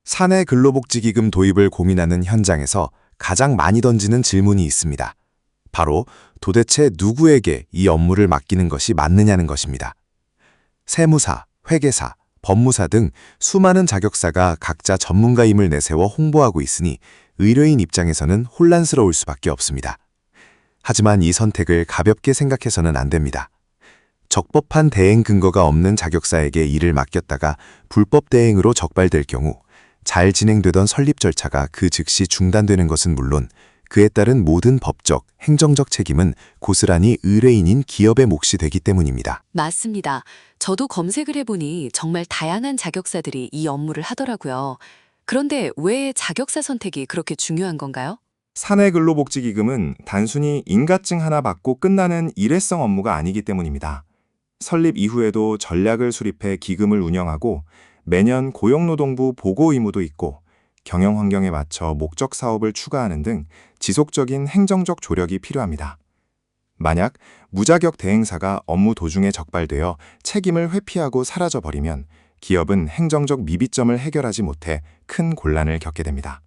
사내 근로복지기금 도입을 고민하는 현장에서 가장 많이 던지는 질문이 있습니다. 바로 도대체 누구에게 이 업무를 맡기는 것이 맞느냐는 것입니다. 세무사, 회계사, 법무사 등 수많은 자격사가 각자 전문가임을 내세워 홍보하고 있으니 의뢰인 입장에서는 혼란스러울 수밖에 없습니다. 하지만 이 선택을 가볍게 생각해서는 안 됩니다. 적법한 대행 근거가 없는 자격사에게 일을 맡겼다가 불법 대행으로 적발될 경우 잘 진행되던 설립 절차가 그 즉시 중단되는 것은 물론 그에 따른 모든 법적, 행정적 책임은 고스란히 의뢰인인 기업의 몫이 되기 때문입니다. 맞습니다. 저도 검색을 해보니 정말 다양한 자격사들이 이 업무를 하더라고요. 그런데 왜 자격사 선택이 그렇게 중요한 건가요? 사내근로복지기금은 단순히 인가증 하나 받고 끝나는 일회성 업무가 아니기 때문입니다. 설립 이후에도 전략을 수립해 기금을 운영하고 매년 고용노동부 보고 의무도 있고 경영 환경에 맞춰 목적 사업을 추가하는 등 지속적인 행정적 조력이 필요합니다. 만약 무자격 대행사가 업무 도중에 적발되어 책임을 회피하고 사라져버리면 기업은 행정적 미비점을 해결하지 못해 큰 곤란을 겪게 됩니다.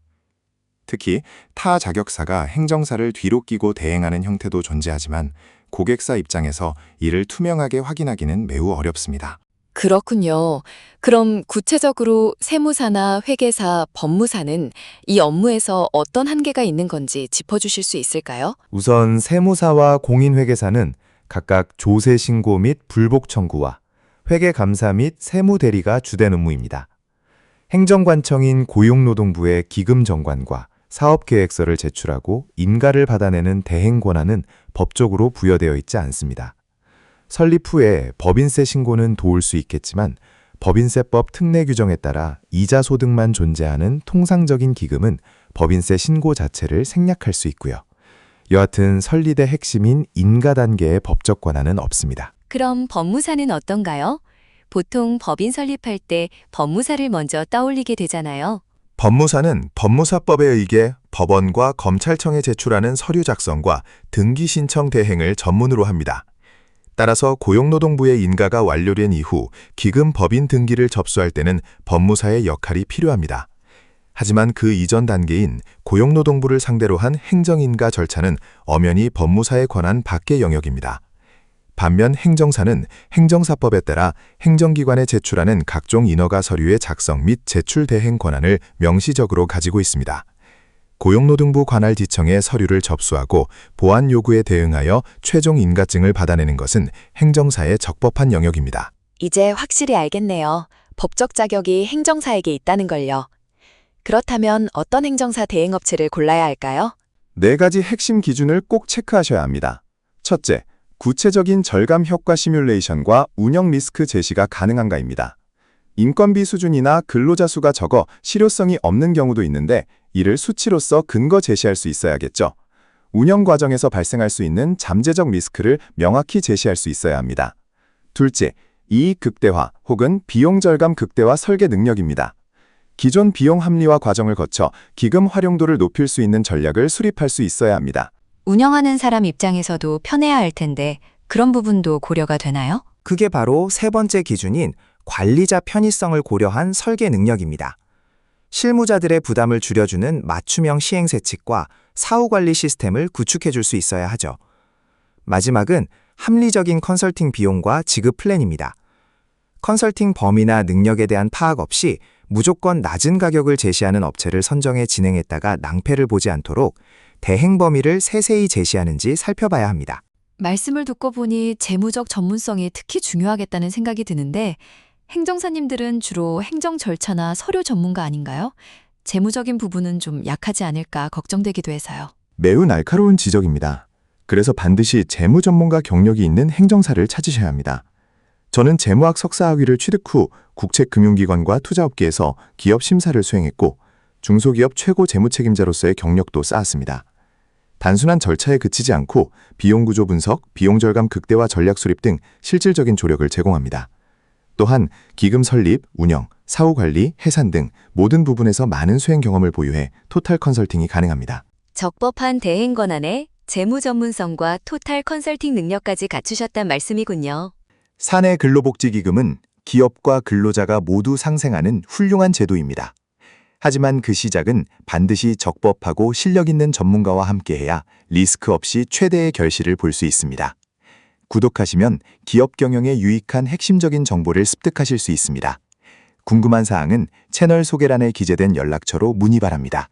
특히 타 자격사가 행정사를 뒤로 끼고 대행하는 형태도 존재하지만 고객사 입장에서 이를 투명하게 확인하기는 매우 어렵습니다. 그렇군요. 그럼 구체적으로 세무사나 회계사, 법무사는 이 업무에서 어떤 한계가 있는 건지 짚어주실 수 있을까요? 우선 세무사와 공인회계사는 각각 조세 신고 및 불복 청구와 회계 감사 및 세무 대리가 주된 업무입니다. 행정관청인 고용노동부의 기금 정관과 사업계획서를 제출하고 인가를 받아내는 대행 권한은 법적으로 부여되어 있지 않습니다. 설립 후에 법인세 신고는 도울 수 있겠지만 법인세법 특례 규정에 따라 이자 소득만 존재하는 통상적인 기금은 법인세 신고 자체를 생략할 수 있고요. 여하튼 설립의 핵심인 인가 단계의 법적 권한은 없습니다. 그럼 법무사는 어떤가요? 보통 법인 설립할 때 법무사를 먼저 떠올리게 되잖아요. 법무사는 법무사법에 의해 법원과 검찰청에 제출하는 서류 작성과 등기 신청 대행을 전문으로 합니다. 따라서 고용노동부의 인가가 완료된 이후 기금 법인 등기를 접수할 때는 법무사의 역할이 필요합니다. 하지만 그 이전 단계인 고용노동부를 상대로 한 행정인가 절차는 엄연히 법무사의 권한 밖의 영역입니다. 반면 행정사는 행정사법에 따라 행정기관에 제출하는 각종 인허가 서류의 작성 및 제출 대행 권한을 명시적으로 가지고 있습니다. 고용노동부 관할지청에 서류를 접수하고 보안 요구에 대응하여 최종 인가증을 받아내는 것은 행정사의 적법한 영역입니다. 이제 확실히 알겠네요. 법적 자격이 행정사에게 있다는 걸요. 그렇다면 어떤 행정사 대행업체를 골라야 할까요? 4가지 핵심 기준을 꼭 체크하셔야 합니다. 첫째, 구체적인 절감 효과 시뮬레이션과 운영 리스크 제시가 가능한가입니다. 인건비 수준이나 근로자 수가 적어 실효성이 없는 경우도 있는데 이를 수치로서 근거 제시할 수 있어야겠죠. 운영 과정에서 발생할 수 있는 잠재적 리스크를 명확히 제시할 수 있어야 합니다. 둘째, 이익 극대화 혹은 비용 절감 극대화 설계 능력입니다. 기존 비용 합리화 과정을 거쳐 기금 활용도를 높일 수 있는 전략을 수립할 수 있어야 합니다. 운영하는 사람 입장에서도 편해야 할 텐데 그런 부분도 고려가 되나요? 그게 바로 세 번째 기준인 관리자 편의성을 고려한 설계 능력입니다. 실무자들의 부담을 줄여주는 맞춤형 시행세칙과 사후관리 시스템을 구축해줄 수 있어야 하죠. 마지막은 합리적인 컨설팅 비용과 지급 플랜입니다. 컨설팅 범위나 능력에 대한 파악 없이 무조건 낮은 가격을 제시하는 업체를 선정해 진행했다가 낭패를 보지 않도록 대행 범위를 세세히 제시하는지 살펴봐야 합니다. 말씀을 듣고 보니 재무적 전문성이 특히 중요하겠다는 생각이 드는데 행정사님들은 주로 행정 절차나 서류 전문가 아닌가요? 재무적인 부분은 좀 약하지 않을까 걱정되기도 해서요. 매우 날카로운 지적입니다. 그래서 반드시 재무 전문가 경력이 있는 행정사를 찾으셔야 합니다. 저는 재무학 석사학위를 취득 후 국책금융기관과 투자업계에서 기업 심사를 수행했고 중소기업 최고 재무책임자로서의 경력도 쌓았습니다. 단순한 절차에 그치지 않고 비용구조 분석, 비용절감 극대화 전략 수립 등 실질적인 조력을 제공합니다. 또한 기금 설립, 운영, 사후관리, 해산 등 모든 부분에서 많은 수행 경험을 보유해 토탈 컨설팅이 가능합니다. 적법한 대행 권한에 재무 전문성과 토탈 컨설팅 능력까지 갖추셨단 말씀이군요. 사내 근로복지기금은 기업과 근로자가 모두 상생하는 훌륭한 제도입니다. 하지만 그 시작은 반드시 적법하고 실력 있는 전문가와 함께해야 리스크 없이 최대의 결실을 볼 수 있습니다. 구독하시면 기업 경영에 유익한 핵심적인 정보를 습득하실 수 있습니다. 궁금한 사항은 채널 소개란에 기재된 연락처로 문의 바랍니다.